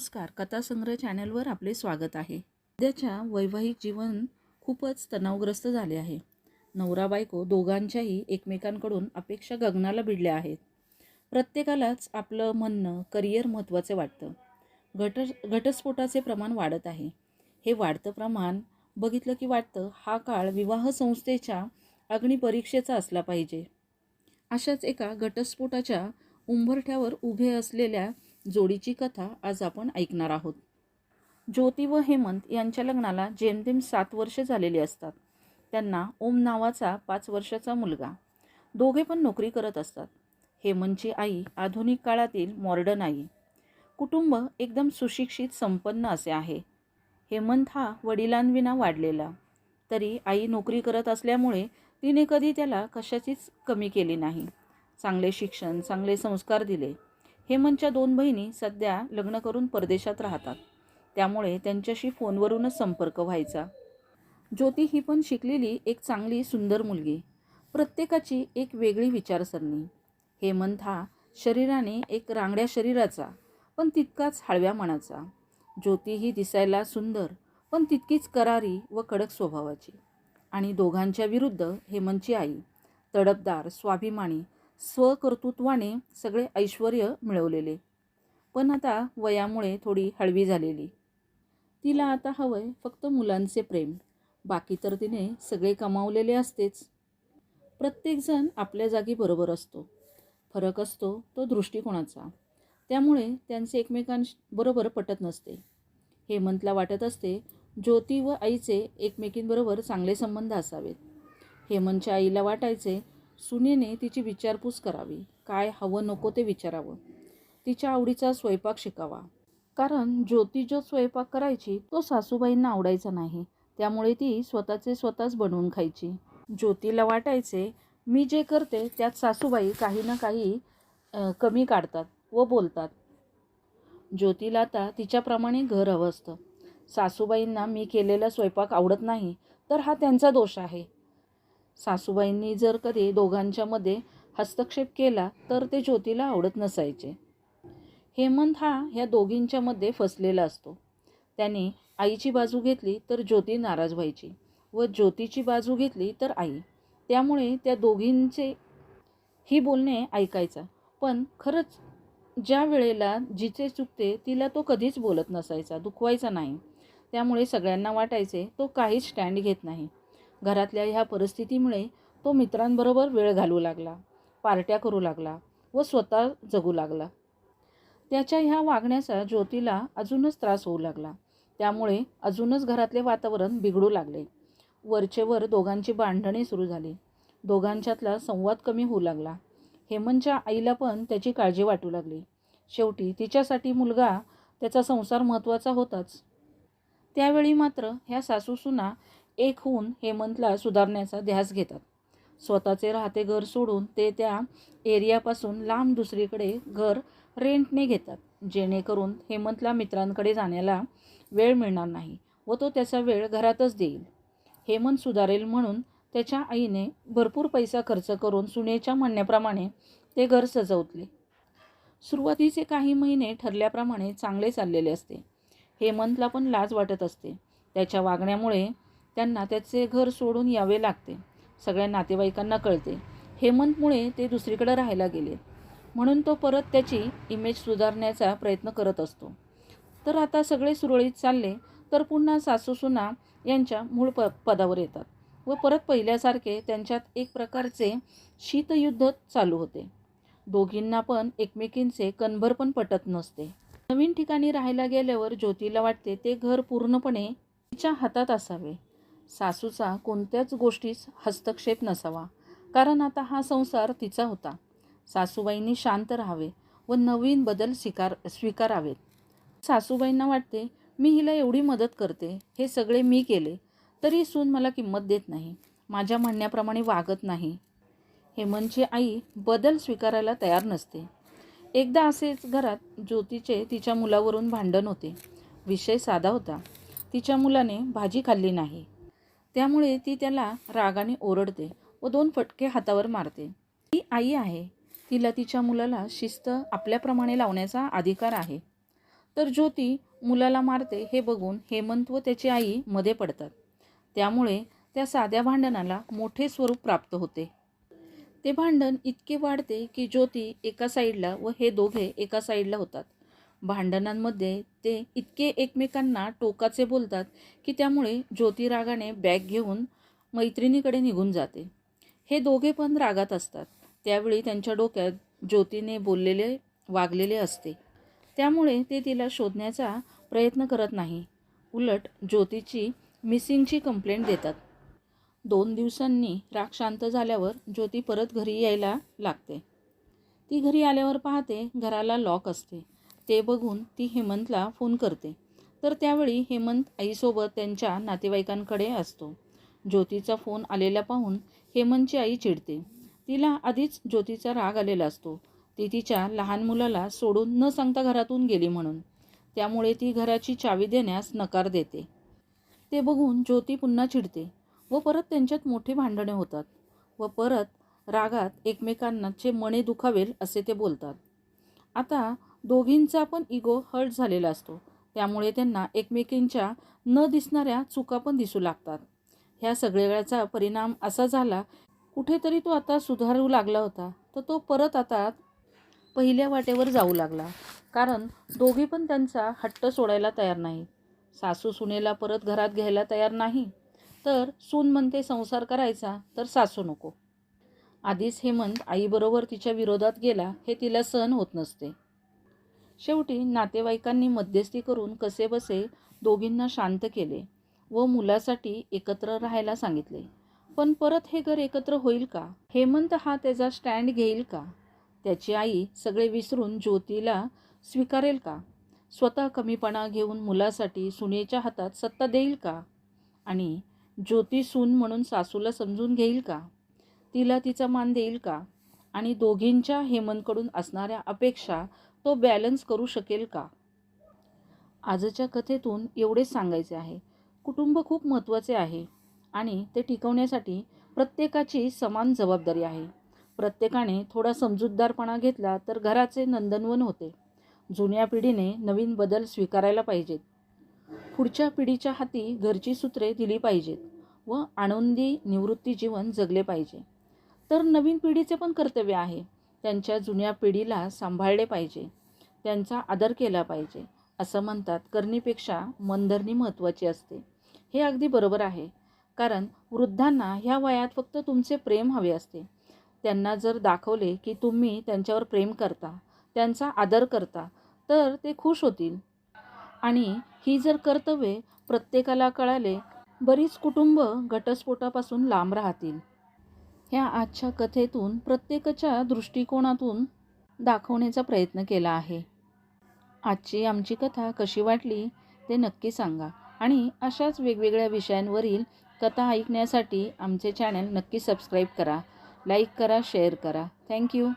नमस्कार, कथासंग्रह चॅनलवर आपले स्वागत आहे। सध्याच्या वैवाहिक जीवन खूपच तणावग्रस्त झाले आहे। नवरा बायको दोघांच्याही एकमेकांकडून अपेक्षा गगनाला भिडल्या आहेत। प्रत्येकालाच आपलं म्हणणं, करिअर महत्त्वाचे वाटतं। घटस्फोटाचे प्रमाण वाढत आहे। हे वाढतं प्रमाण बघितलं की वाटतं हा काळ विवाह संस्थेच्या अग्निपरीक्षेचा असला पाहिजे। अशाच एका घटस्फोटाच्या उंबरठ्यावर उभे असलेल्या जोडीची कथा आज आपण ऐकणार आहोत। ज्योती व हेमंत यांच्या लग्नाला जेमतेम 7 वर्ष झालेली असतात। त्यांना ओम नावाचा 5 वर्षाचा मुलगा। दोघे पण नोकरी करत असतात। हेमंतची आई आधुनिक काळातील मॉडर्न आई। कुटुंब एकदम सुशिक्षित संपन्न असे आहे। हेमंत हा वडिलांविना वाढलेला, तरी आई नोकरी करत असल्यामुळे तिने कधी त्याला कशाचीच कमी केली नाही। चांगले शिक्षण, चांगले संस्कार दिले। हेमंतच्या 2 बहिणी सध्या लग्न करून परदेशात राहतात, त्यामुळे त्यांच्याशी फोनवरूनच संपर्क व्हायचा। ज्योती ही पण शिकलेली एक चांगली सुंदर मुलगी। प्रत्येकाची एक वेगळी विचारसरणी। हेमंत हा शरीराने एक रांगड्या शरीराचा, पण तितकाच हळव्या मनाचा। ज्योती ही दिसायला सुंदर, पण तितकीच करारी व कडक स्वभावाची। आणि दोघांच्या विरुद्ध हेमंतची आई, तडफदार, स्वाभिमानी, स्वकर्तृत्वाने सगळे ऐश्वर्य मिळवलेले, पण आता वयामुळे थोडी हळवी झालेली। तिला आता हवंय फक्त मुलांचे प्रेम, बाकी तर तिने सगळे कमावलेले असतेच। प्रत्येकजण आपल्या जागी बरोबर असतो, फरक असतो तो दृष्टिकोनाचा, त्यामुळे त्यांचे एकमेकांबरोबर पटत नसते। हेमंतला वाटत असते ज्योती व आईचे एकमेकींबरोबर चांगले संबंध असावेत। हेमंतच्या आईला वाटायचे सुनेने तिची विचारपूस करावी, काय हवं नको ते विचारावं, तिच्या आवडीचा स्वयंपाक शिकावा। कारण ज्योती जो स्वयंपाक करायची तो सासूबाईंना आवडायचा नाही, त्यामुळे ती स्वतःच बनवून खायची। ज्योतीला वाटायचे मी जे करते त्यात सासूबाई काही ना काही कमी काढतात व बोलतात। ज्योतीला आता तिच्याप्रमाणे घर हवं असतं। सासूबाईंना मी केलेला स्वयंपाक आवडत नाही तर हा त्यांचा दोष आहे। सासूबाईंनी जर कधी दोघांच्या मध्ये हस्तक्षेप केला तर ते ज्योतीला आवडत नसायचे। हेमंत हा ह्या दोघींच्या मध्ये फसलेला असतो। त्याने आईची बाजू घेतली तर ज्योती नाराज व्हायची व ज्योतीची बाजू घेतली तर आई, त्यामुळे त्या दोघींचे ही बोलणे ऐकायचा। पण खरंच ज्या वेळेला जिचे चुकते तिला तो कधीच बोलत नसायचा, दुखवायचा नाही। त्यामुळे सगळ्यांना वाटायचे तो काहीच स्टँड घेत नाही। घरातल्या ह्या परिस्थितीमुळे तो मित्रांबरोबर वेळ घालवू लागला, पार्ट्या करू लागला व स्वतः जगू लागला। त्याच्या ह्या वागण्याचा ज्योतीला अजूनच त्रास होऊ लागला, त्यामुळे अजूनच घरातले वातावरण बिघडू लागले। वरचेवर दोघांची भांडणे सुरू झाली। दोघांच्यातला संवाद कमी होऊ लागला। हेमंतच्या आईला पण त्याची काळजी वाटू लागली। शेवटी तिच्यासाठी मुलगा, त्याचा संसार महत्त्वाचा होताच। त्यावेळी मात्र ह्या सासूसुना एक होऊन हेमंतला सुधारण्याचा ध्यास घेतात। स्वतःचे राहते घर सोडून ते त्या एरियापासून लांब दुसरीकडे घर रेंटने घेतात, जेणेकरून हेमंतला मित्रांकडे जाण्याला वेळ मिळणार नाही व तो त्याचा वेळ घरातच देईल। हेमंत सुधारेल म्हणून त्याच्या आईने भरपूर पैसा खर्च करून सुनेच्या म्हणण्याप्रमाणे ते घर सजवले। सुरुवातीचे काही महिने ठरल्याप्रमाणे चांगले चाललेले असते। हेमंतला पण लाज वाटत असते। त्याच्या वागण्यामुळे त्यांना त्याचे घर सोडून यावे लागते। सगळ्या नातेवाईकांना कळते हेमंतमुळे ते दुसरीकडे राहायला गेले, म्हणून तो परत त्याची इमेज सुधारण्याचा प्रयत्न करत असतो। तर आता सगळे सुरळीत चालले तर पुन्हा सासूसुना यांच्या मूळ पदावर येतात व परत पहिल्यासारखे त्यांच्यात एक प्रकारचे शीतयुद्ध चालू होते। दोघींना पण एकमेकींचे कणभर पण पटत नसते। नवीन ठिकाणी राहायला गेल्यावर ज्योतीला वाटते ते घर पूर्णपणे तिच्या हातात असावे, सासूचा कोणत्याच गोष्टीस हस्तक्षेप नसावा, कारण आता हा संसार तिचा होता। सासूबाईंनी शांत राहावे व नवीन बदल स्वीकारावेत। सासूबाईंना वाटते मी हिला एवढी मदत करते, हे सगळे मी केले, तरी सून मला किंमत देत नाही, माझ्या म्हणण्याप्रमाणे वागत नाही। हेमंतची आई बदल स्वीकारायला तयार नसते। एकदा असेच घरात ज्योतीचे तिच्या मुलावरून भांडण होते। विषय साधा होता, तिच्या मुलाने भाजी खाल्ली नाही, त्यामुळे ती त्याला रागाने ओरडते व 2 फटके हातावर मारते। ती आई आहे, तिला तिच्या मुलाला शिस्त आपल्याप्रमाणे लावण्याचा अधिकार आहे। तर ज्योती मुलाला मारते हे बघून हेमंत व त्याची आई मध्ये पडतात. त्यामुळे त्या साध्या भांडणाला मोठे स्वरूप प्राप्त होते. ते भांडण इतके वाढते की ज्योती एका साईडला व हे दोघे एका साईडला होतात. भांडणांमध्ये ते इतके एकमेकांना टोकाचे बोलतात की त्यामुळे ज्योती रागाने बॅग घेऊन मैत्रिणीकडे निघून जाते. हे दोघे पण रागात असतात. त्यावेळी त्यांच्या डोक्यात ज्योतीने बोललेले वागलेले असते. त्यामुळे ते तिला शोधण्याचा प्रयत्न करत नाही. उलट ज्योतीची मिसिंगची कंप्लेंट देतात. 2 दिवसांनी राग शांत झाल्यावर ज्योती परत घरी यायला लागते. ती घरी आल्यावर पाहते घराला लॉक असते. ते बघून ती हेमंतला फोन करते. तर त्यावेळी हेमंत आईसोबत त्यांच्या नातेवाईकांकडे असतो. ज्योतीचा फोन आलेला पाहून हेमंतची आई चिडते. तिला आधीच ज्योतीचा राग आलेला असतो. ती तिच्या लहान मुलाला सोडून न सांगता घरातून गेली म्हणून. त्यामुळे ती घराची चावी देण्यास नकार देते. ते बघून ज्योती पुन्हा चिडते व परत त्यांच्यात मोठे भांडणे होतात व परत रागात एकमेकांचे मणे दुखावेल असे ते बोलतात. आता दोघींचा पण इगो हर्ट झालेला असतो. त्यामुळे त्यांना एकमेकींच्या न दिसणाऱ्या चुका पण दिसू लागतात. ह्या सगळ्याचा परिणाम असा झाला, कुठेतरी तो आता सुधारू लागला होता तर तो परत आता पहिल्या वाटेवर जाऊ लागला. कारण दोघी पण त्यांचा हट्ट सोडायला तयार नाहीत. सासू सुनेला परत घरात घ्यायला तयार नाही, तर सून म्हणते संसार करायचा तर सासू नको. आधीच हेमंत आईबरोबर तिच्या विरोधात गेला हे तिला सहन होत नसते. शेवटी नातेवाईकांनी मध्यस्थी करून कसेबसे दोघींना शांत केले व मुलासाठी एकत्र राहायला सांगितले. पण परत हे घर एकत्र होईल का? हेमंत हा त्याचा स्टँड घेईल का? त्याची आई सगळे विसरून ज्योतीला स्वीकारेल का? स्वतः कमीपणा घेऊन मुलासाठी सुनेच्या हातात सत्ता देईल का? आणि ज्योती सून म्हणून सासूला समजून घेईल का? तिला तिचा मान देईल का? आणि दोघींच्या हेमंतकडून असणाऱ्या अपेक्षा तो बॅलन्स करू शकेल का? आजच्या कथेतून एवढेच सांगायचे आहे. कुटुंब खूप महत्त्वाचे आहे आणि ते टिकवण्यासाठी प्रत्येकाची समान जबाबदारी आहे. प्रत्येकाने थोडा समजूतदारपणा घेतला तर घराचे नंदनवन होते. जुन्या पिढीने नवीन बदल स्वीकारायला पाहिजेत. पुढच्या पिढीच्या हाती घरची सूत्रे दिली पाहिजेत व आनंदी निवृत्ती जीवन जगले पाहिजे. तर नवीन पिढीचे पण कर्तव्य आहे. त्यांच्या जुन्या पिढीला सांभाळले पाहिजे, त्यांचा आदर केला पाहिजे. असं म्हणतात, करणीपेक्षा मनधरणी महत्त्वाची असते. हे अगदी बरोबर आहे. कारण वृद्धांना ह्या वयात फक्त तुमचे प्रेम हवे असते. त्यांना जर दाखवले की तुम्ही त्यांच्यावर प्रेम करता, त्यांचा आदर करता, तर ते खुश होतील. आणि ही जर कर्तव्ये प्रत्येकाला कळाले, बरीच कुटुंब घटस्फोटापासून लांब राहतील. ह्या आजच्या कथेतून प्रत्येकाच्या दृष्टिकोनातून दाखवण्याचा प्रयत्न केला आहे. आजची आमची कथा कशी वाटली ते नक्की सांगा आणि अशाच वेगवेगळ्या विषयांवरील कथा ऐकण्यासाठी आमचे चॅनल नक्की सबस्क्राईब करा, लाईक करा, शेअर करा. थँक्यू.